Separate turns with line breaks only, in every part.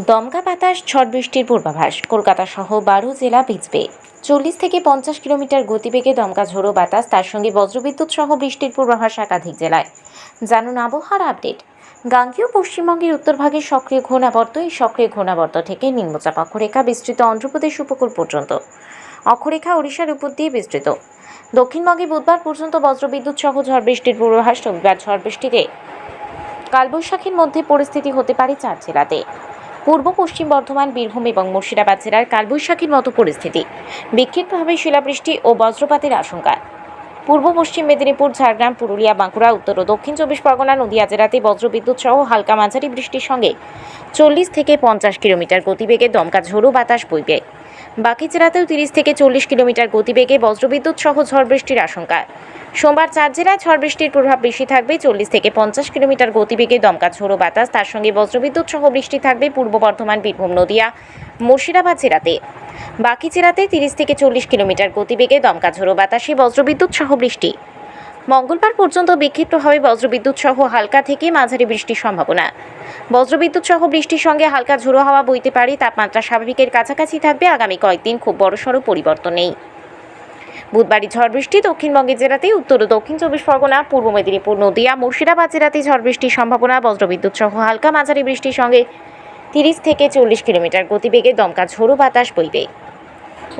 দমকা বাতাস, ঝড় বৃষ্টির পূর্বাভাস। কলকাতা সহ 12 জেলা ভিজবে। 40 থেকে 50 কিলোমিটার গতিবেগে দমকা ঝোড়ো বাতাস, তার সঙ্গে বজ্রবিদ্যুৎ সহ বৃষ্টির পূর্বাভাস একাধিক জেলায়। জানুন আবহাওয়ার আপডেট। গাঙ্গেয় পশ্চিমবঙ্গের উত্তরভাগে সক্রিয় ঘূর্ণাবর্ত, এই সক্রিয় ঘূর্ণাবর্ত থেকে নিম্নচাপ অক্ষরেখা বিস্তৃত অন্ধ্রপ্রদেশ উপকূল পর্যন্ত, অক্ষরেখা ওড়িশার উপর দিয়ে বিস্তৃত। দক্ষিণবঙ্গে বুধবার পর্যন্ত বজ্রবিদ্যুৎ সহ ঝড় বৃষ্টির পূর্বাভাস। রবিবার ঝড় বৃষ্টিতে কালবৈশাখীর মধ্যে পরিস্থিতি হতে পারে 4 জেলাতে। পূর্ব পশ্চিম বর্ধমান, বীরভূম এবং মুর্শিদাবাদ জেলার কালবৈশাখীর মতো পরিস্থিতি, বিক্ষিপ্তভাবে শিলাবৃষ্টি ও বজ্রপাতের আশঙ্কা। পূর্ব পশ্চিম মেদিনীপুর, ঝাড়গ্রাম, পুরুলিয়া, বাঁকুড়া, উত্তর ও দক্ষিণ 24 পরগনা, নদিয়া জেলাতে বজ্রবিদ্যুৎ সহ হালকা মাঝারি বৃষ্টির সঙ্গে 40 থেকে 50 কিলোমিটার গতিবেগে দমকা ঝোড়ো বাতাস বইবে। বাকি জেলাতেও 30 থেকে 40 কিলোমিটার গতিবেগে বজ্রবিদ্যুৎ সহ ঝড় বৃষ্টির আশঙ্কা। সোমবার 4 জেলায় ঝড় বৃষ্টির প্রভাব বেশি থাকবে। 40 থেকে 50 কিলোমিটার গতিবেগে দমকা ঝোড়ো বাতাস, তার সঙ্গে বজ্রবিদ্যুৎ সহ বৃষ্টি থাকবে পূর্ব বর্ধমান, বীরভূম, নদিয়া, মুর্শিদাবাদ জেলাতে। বাকি জেলাতে 30 থেকে 40 কিলোমিটার গতিবেগে দমকা ঝোড়ো বাতাসে বজ্রবিদ্যুৎ সহ বৃষ্টি। মঙ্গলবার পর্যন্ত বিক্ষিপ্তভাবে বজ্রবিদ্যুৎ সহ হালকা থেকে মাঝারি বৃষ্টির সম্ভাবনা। বজ্রবিদ্যুৎ সহ বৃষ্টির সঙ্গে হালকা ঝোড়ো হাওয়া বইতে পারে। তাপমাত্রা স্বাভাবিকের কাছাকাছি থাকবে। আগামী কয়েকদিন খুব বড়সড় পরিবর্তন নেই। বুধবারই ঝড় বৃষ্টি দক্ষিণবঙ্গের জেলাতেই, উত্তর ও দক্ষিণ 24 পরগনা, পূর্ব মেদিনীপুর, নদিয়া, মুর্শিদাবাদ জেলাতেই ঝড় বৃষ্টির সম্ভাবনা। বজ্রবিদ্যুৎ সহ হালকা মাঝারি বৃষ্টির সঙ্গে 30 থেকে 40 কিলোমিটার গতিবেগে দমকা ঝোড়ো বাতাস বইবে।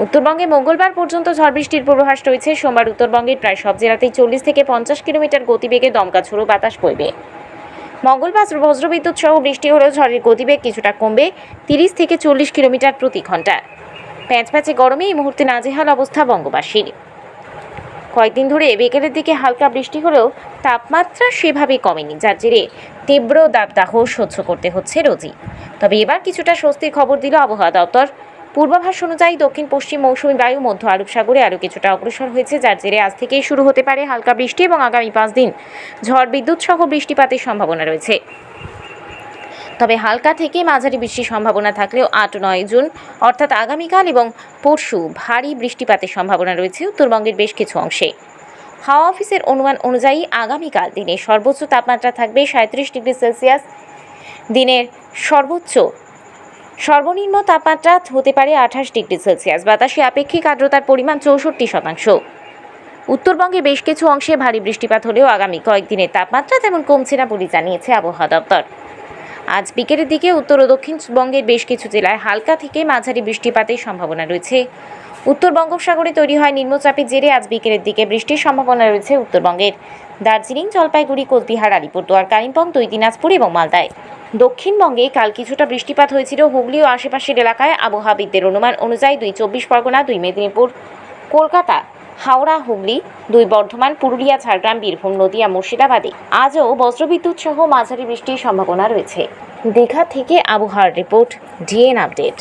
উত্তরবঙ্গে মঙ্গলবার পর্যন্ত ঝড় বৃষ্টির পূর্বাভাস রয়েছে। সোমবার উত্তরবঙ্গের প্রায় সব জেলাতেই 40 থেকে 50 কিলোমিটার গতিবেগে দমকা ঝোড়ো বাতাস বইবে। মঙ্গলবার বজ্রবিদ্যুৎ সহ বৃষ্টি হলেও ঝড়ের গতিবেগ কিছুটা কমবে, 30 থেকে 40 কিলোমিটার প্রতি ঘন্টা। প্যাঁচপ্যাঁচে গরমে এই মুহূর্তে নাজেহাল অবস্থা বঙ্গবাসীর। কয়েকদিন ধরে বিকেলের দিকে হালকা বৃষ্টি হলেও তাপমাত্রা সেভাবে কমেনি, যার জেরে তীব্র দাবদাহ সহ্য করতে হচ্ছে রোজই। তবে এবার কিছুটা স্বস্তির খবর দিল আবহাওয়া দপ্তর। পূর্বাভাস অনুযায়ী দক্ষিণ পশ্চিম মৌসুমী বায়ু মধ্য আরব সাগরে আরও কিছুটা অগ্রসর হয়েছে, যার জেরে আজ থেকেই শুরু হতে পারে হালকা বৃষ্টি এবং আগামী 5 দিন ঝড় বিদ্যুৎ সহ বৃষ্টিপাতের সম্ভাবনা রয়েছে। তবে হালকা থেকে মাঝারি বৃষ্টির সম্ভাবনা থাকলেও 8-9 জুন অর্থাৎ আগামীকাল এবং পরশু ভারী বৃষ্টিপাতের সম্ভাবনা রয়েছে উত্তরবঙ্গের বেশ কিছু অংশে। হাওয়া অফিসের অনুমান অনুযায়ী আগামীকাল দিনের সর্বোচ্চ তাপমাত্রা থাকবে 37 ডিগ্রি সেলসিয়াস। দিনের সর্বনিম্ন তাপমাত্রা হতে পারে 28 ডিগ্রি সেলসিয়াস। বাতাসে আপেক্ষিক আর্দ্রতার পরিমাণ 64%। উত্তরবঙ্গে বেশ কিছু অংশে ভারী বৃষ্টিপাত হলেও আগামী কয়েকদিনের তাপমাত্রা তেমন কমছে না বলে জানিয়েছে আবহাওয়া দপ্তর। আজ বিকেলের দিকে উত্তর ও দক্ষিণবঙ্গের বেশ কিছু জেলায় হালকা থেকে মাঝারি বৃষ্টিপাতের সম্ভাবনা রয়েছে। উত্তর বঙ্গোপসাগরে তৈরি হয় নিম্নচাপের জেরে আজ বিকেলের দিকে বৃষ্টির সম্ভাবনা রয়েছে উত্তরবঙ্গের দার্জিলিং, জলপাইগুড়ি, কোচবিহার, আলিপুরদুয়ার, কালিম্পং, 2 দিনাজপুর এবং মালদায়। দক্ষিণবঙ্গে কাল কিছুটা বৃষ্টিপাত হয়েছিল হুগলি ও আশেপাশের এলাকায়। আবহাওয়াবিদদের অনুমান অনুযায়ী 2 24 পরগনা, 2 মেদিনীপুর, কলকাতা, হাওড়া, হুগলি, 2 বর্ধমান, পুরুলিয়া, ঝাড়গ্রাম, বীরভূম, নদিয়া, মুর্শিদাবাদে আজও বজ্রবিদ্যুৎ সহ মাঝারি বৃষ্টির সম্ভাবনা রয়েছে। দীঘা থেকে আবহাওয়ার রিপোর্ট, ডিএন আপডেট।